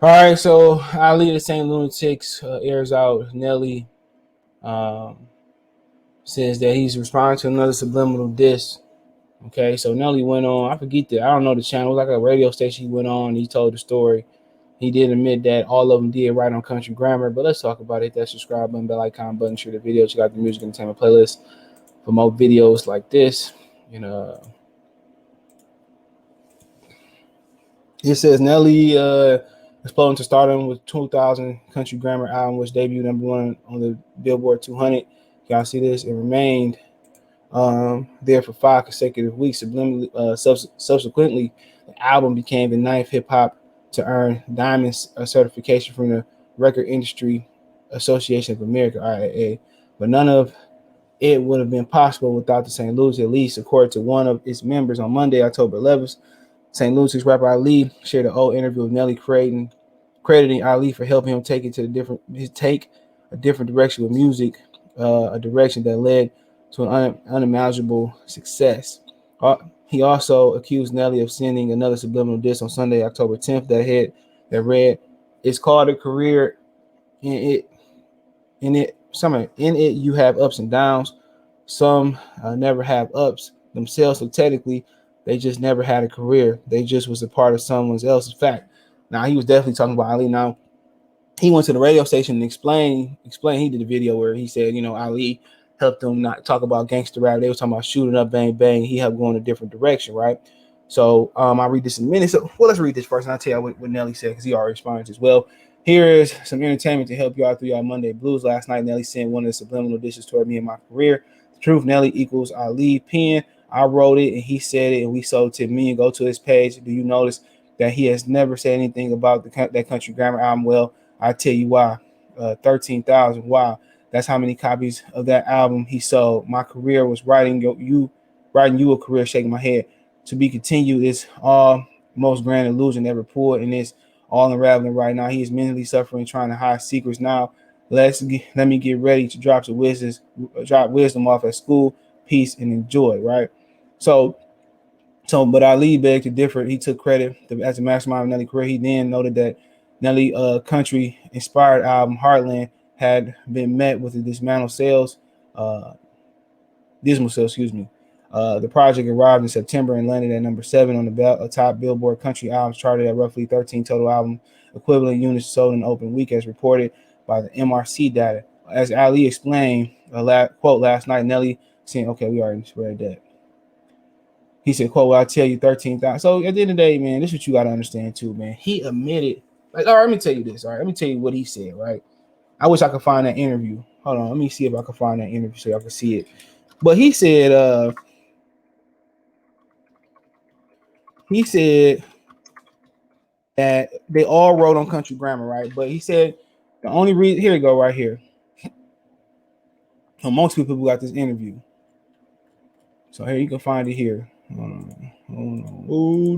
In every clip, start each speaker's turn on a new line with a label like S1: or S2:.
S1: All right, so Ali the St.Lunatics airs out. Nelly um, says that he's responding to another subliminal diss. Okay, so Nelly went on. I don't know the channel. It was like a radio station. He went on. He told the story. He did admit that all of them did right on country grammar. But let's talk about it. That subscribe button, bell icon button, share the video. Check out the music entertainment playlist for more videos like this. You know, it says Nelly exploding to stardom with 2000 Country Grammar album, which debuted #1 on the Billboard 200. Y'all see this? It remained there for 5 consecutive weeks. Subsequently, the album became the ninth hip hop to earn Diamond certification from the Record Industry Association of America (RIAA). But none of it would have been possible without the St. Louis, at least according to one of its members on Monday, October 11th. St. Louis rapper Ali shared an old interview with Nelly crediting Ali for helping him take a different direction with music, a direction that led to an unimaginable success. He also accused Nelly of sending another subliminal diss on Sunday, October 10th, that read, "It's called a career. In it, in it, you have ups and downs. Some never have ups themselves, so technically, they just never had a career. They just was a part of someone else's fact." Now he was definitely talking about Ali. Now he went to the radio station and explained. He did a video where he said, Ali helped them not talk about gangster rap. They were talking about shooting up, bang bang. He helped go in a different direction, right? So I'll read this in a minute. So let's read this first, and I'll tell you what Nelly said because he already responded as well. Here is some entertainment to help you out through your Monday blues. Last night, Nelly sent one of the subliminal dishes toward me in my career. The truth, Nelly equals Ali pen. I wrote it and he said it, and we sold it to me. And go to his page. Do you notice that he has never said anything about that country grammar album? Well, I tell you why. 13,000. Wow, that's how many copies of that album he sold. My career was writing you a career. Shaking my head. To be continued is all most grand illusion ever pulled, and it's all unraveling right now. He is mentally suffering, trying to hide secrets. Now, let me get ready to drop wisdom off at school, peace and enjoy. Right. So but Ali begged to differ. He took credit as the mastermind of Nelly career. He then noted that Nelly country inspired album Heartland had been met with a uh, dismal sales, excuse me. The project arrived in September and landed at #7 on the top Billboard country albums, charted at roughly 13 total album equivalent units sold in the open week, as reported by the MRC data. As Ali explained, quote, last night, Nelly saying, okay, we already read that. He said, quote, well, I'll tell you 13,000. So at the end of the day, man, this is what you got to understand too, man. He admitted, like, all right, let me tell you this. All right, let me tell you what he said, right? I wish I could find that interview. Hold on, let me see if I can find that interview so y'all can see it. But he said that they all wrote on country grammar, right? But he said the only reason, here we go, right here. So most people got this interview. So here you can find it here. Hold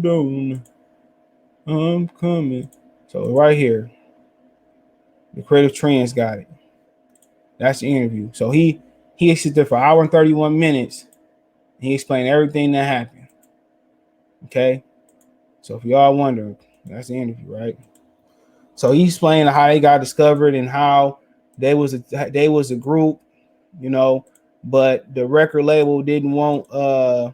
S1: on. I'm coming. So right here, the creative trends got it. That's the interview. So he sat there for an hour and 31 minutes. And he explained everything that happened. Okay. So if y'all wonder, that's the interview, right? So he explained how they got discovered and how they was a group, but the record label didn't want the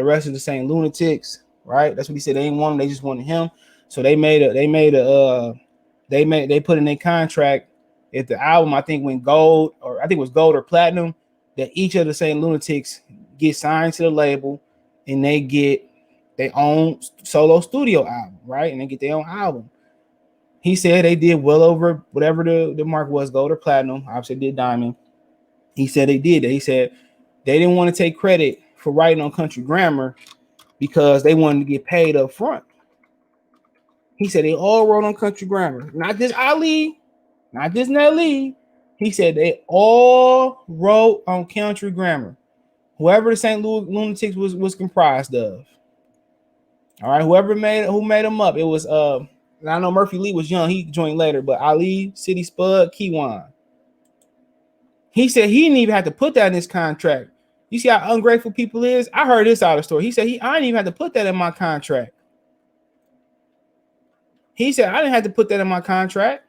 S1: rest of the St.Lunatics, right? That's what he said. They didn't want him, they just wanted him. So they put in their contract, if the album I think went gold, or I think it was gold or platinum, that each of the St.Lunatics get signed to the label and they get their own solo studio album, right? And they get their own album. He said they did well over whatever the mark was, gold or platinum. Obviously, did diamond. He said they did that. He said they didn't want to take credit for writing on country grammar because they wanted to get paid up front. He said they all wrote on country grammar, not just Ali, not just Nelly. He said they all wrote on country grammar. Whoever the St.Lunatics was comprised of. All right, who made them up. It was I know Murphy Lee was young. He joined later, but Ali, City Spud, Keywan. He said he didn't even have to put that in his contract. You see how ungrateful people is? I heard this out of the story. He said I didn't even have to put that in my contract. He said, I didn't have to put that in my contract.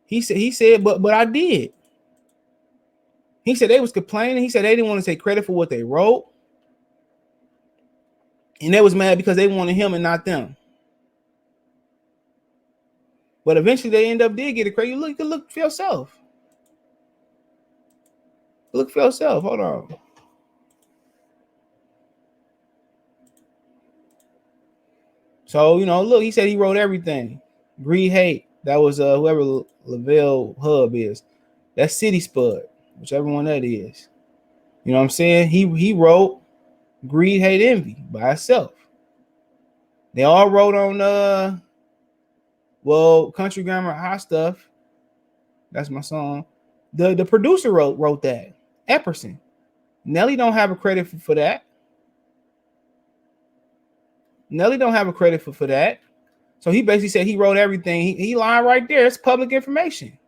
S1: He said, but I did. He said they was complaining. He said they didn't want to take credit for what they wrote. And they was mad because they wanted him and not them. But eventually they did get it credit. You can look for yourself. Look for yourself. Hold on. So, look, he said he wrote everything. Greed, hate. That was whoever Lavelle Hub is. That's City Spud, whichever one that is. You know what I'm saying? He wrote Greed, Hate, Envy by itself. They all wrote on Country Grammar, Hot Stuff. That's my song. The producer wrote that. Epperson. Nelly don't have a credit for that. Nelly don't have a credit for that. So he basically said he wrote everything. He lied right there. It's public information.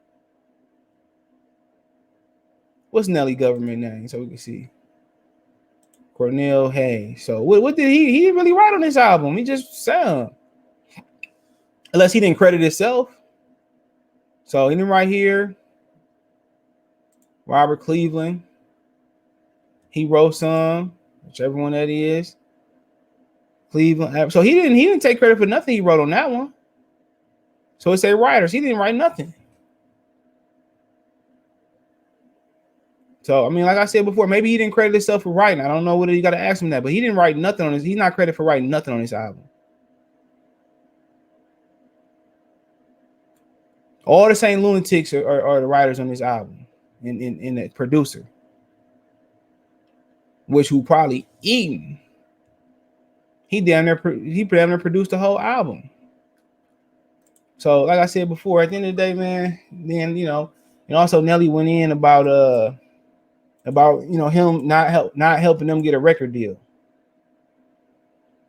S1: What's Nelly government name so we can see? Cornell Hayes. So what did he didn't really write on this album? He just sang. Unless he didn't credit himself. So he didn't write here. Robert Cleveland. He wrote some, whichever one that is. Cleveland. So he didn't take credit for nothing he wrote on that one. So it's a writers. He didn't write nothing. So, I mean, like I said before, maybe he didn't credit himself for writing. I don't know whether you got to ask him that, but he didn't write nothing on this. He's not credited for writing nothing on this album. All the St.Lunatics are the writers on this album and the producer, who probably eating. He damn near produced the whole album. So, like I said before, at the end of the day, man, then and also Nelly went in about him not helping them get a record deal.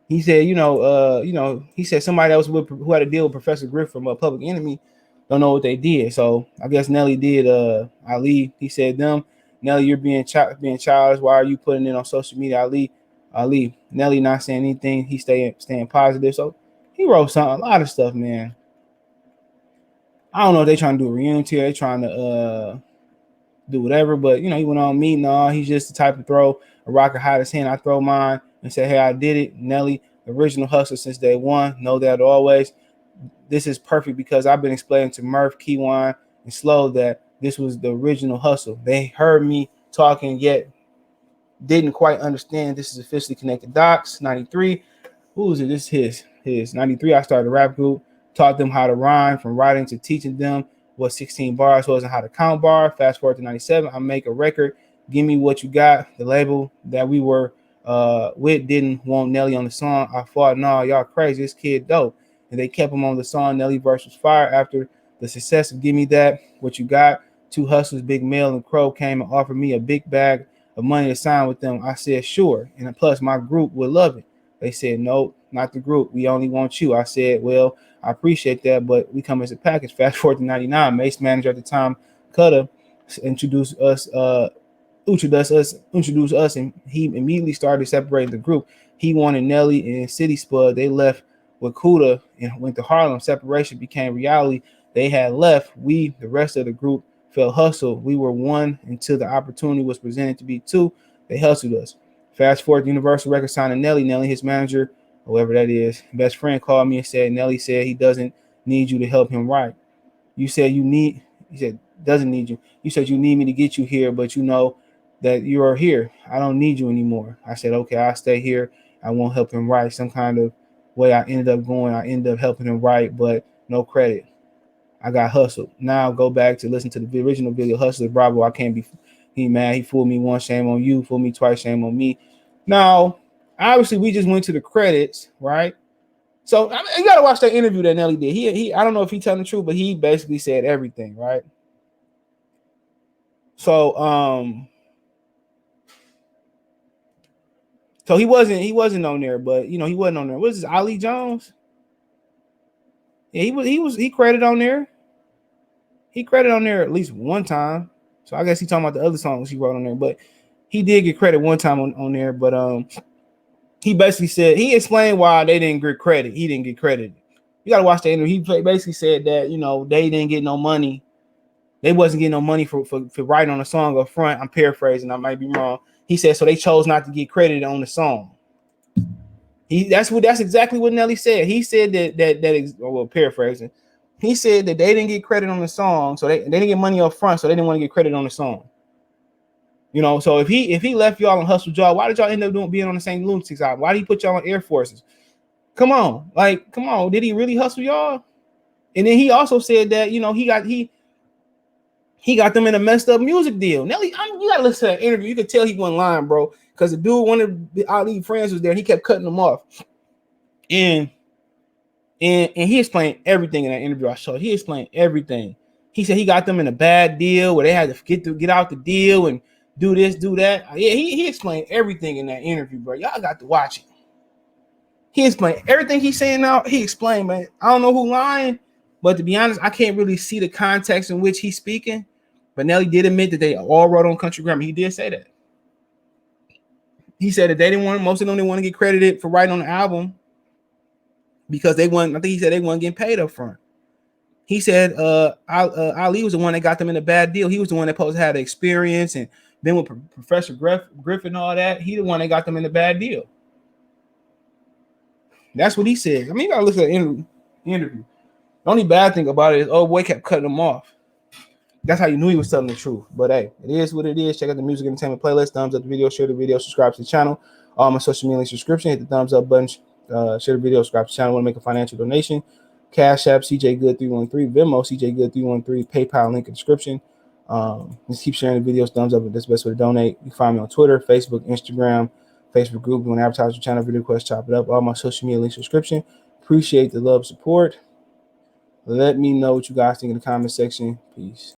S1: He said, he said somebody else who had a deal with Professor Griff from Public Enemy don't know what they did. So I guess Nelly did. Ali, he said them. Nelly, you're being childish. Why are you putting it on social media? Ali, Nelly not saying anything. He staying positive. So he wrote a lot of stuff, man. I don't know if they trying to do a reunion here. They trying to do whatever, but he went on me. No, he's just the type to throw a rock or hide his hand. I throw mine and say, hey, I did it. Nelly, original hustler since day one. Know that always. This is perfect because I've been explaining to Murph, Keywan, and Slow that this was the original hustle. They heard me talking yet didn't quite understand. This is officially Connected Docs. 93. Who is it? This is his. 93. I started a rap group. Taught them how to rhyme, from writing to teaching them what 16 bars was and how to count bar. Fast forward to 97. I make a record. Give Me What You Got. The label that we were with didn't want Nelly on the song. I thought, nah, y'all crazy. This kid dope. And they kept him on the song. Nelly verse was fire. After the success of Give Me That, What You Got, two hustlers, Big Mel and Crow, came and offered me a big bag of money to sign with them. I said, sure. And plus, my group would love it. They said, no, not the group. We only want you. I said, well, I appreciate that, but we come as a package. Fast forward to 99. Mace manager at the time, Cutter, introduced us, and he immediately started separating the group. He wanted Nelly and City Spud. They left with Kuda and went to Harlem. Separation became reality. They had left. We, the rest of the group, felt hustled. We were one until the opportunity was presented to be two. They hustled us. Fast forward to Universal Records signing Nelly. Nelly, his manager, whoever that is, best friend, called me and said, Nelly said he doesn't need you to help him write. You said he said, doesn't need you. You said you need me to get you here, but you know that you are here. I don't need you anymore. I said, okay, I'll stay here. I won't help him write. Some kind of way I ended up helping him write, but no credit. I got hustled. Now go back to listen to the original video, Hustler Bravo. I can't be he mad. He fooled me once, shame on you. Fooled me twice, shame on me. Now, obviously, we just went to the credits, right? So I mean, you gotta watch that interview that Nelly did. He I don't know if he telling the truth, but he basically said everything, right? So so he wasn't on there, but he wasn't on there. What is this, Ali Jones? Yeah, he credited on there. He credited on there at least one time. So I guess he talking about the other songs he wrote on there, but he did get credit one time on there. But he basically said he explained why they didn't get credit. He didn't get credited. You gotta watch the interview. He basically said that, you know, they didn't get no money. They wasn't getting no money for writing on the song up front. I'm paraphrasing. I might be wrong. He said so they chose not to get credited on the song. That's exactly what Nelly said. He said well, paraphrasing. He said that they didn't get credit on the song, so they didn't get money up front, so they didn't want to get credit on the song. You know, so if he left y'all on Hustle Jaw, why did y'all end up being on the St.Lunatics album? Why did he put y'all on Air Forces? Come on, did he really hustle y'all? And then he also said that, you know, he got them in a messed up music deal. Nelly, you gotta listen to that interview. You could tell he went lying, bro, because the dude, one of the Ali friends, was there, and he kept cutting them off. And he explained everything in that interview I saw. He explained everything. He said he got them in a bad deal where they had to get out the deal and do this, do that. Yeah, he explained everything in that interview, bro. Y'all got to watch it. He explained everything he's saying now. He explained, man. I don't know who lying, but to be honest, I can't really see the context in which he's speaking. But Nelly did admit that they all wrote on Country Grammar. He did say that. He said that they didn't want, most of them didn't want to get credited for writing on the album because they weren't, I think he said they weren't getting paid up front. He said Ali was the one that got them in a bad deal. He was the one that supposed to have the experience and been with Professor Griffin and all that. He the one that got them in a bad deal. That's what he said. I mean, you gotta listen to the interview. The only bad thing about it is old boy kept cutting him off. That's how you knew he was telling the truth. But hey, it is what it is. Check out the music entertainment playlist. Thumbs up the video, share the video, subscribe to the channel. All my social media subscription, hit the thumbs up button, share the video, subscribe to the channel. Want to make a financial donation? Cash App, CJ Good 313, Venmo, CJ Good 313, PayPal link in the description. Just keep sharing the videos, thumbs up. That's the best way to donate. You can find me on Twitter, Facebook, Instagram, Facebook group. You want to advertise your channel, video request, chop it up. All my social media link subscription. Appreciate the love, support. Let me know what you guys think in the comment section. Peace.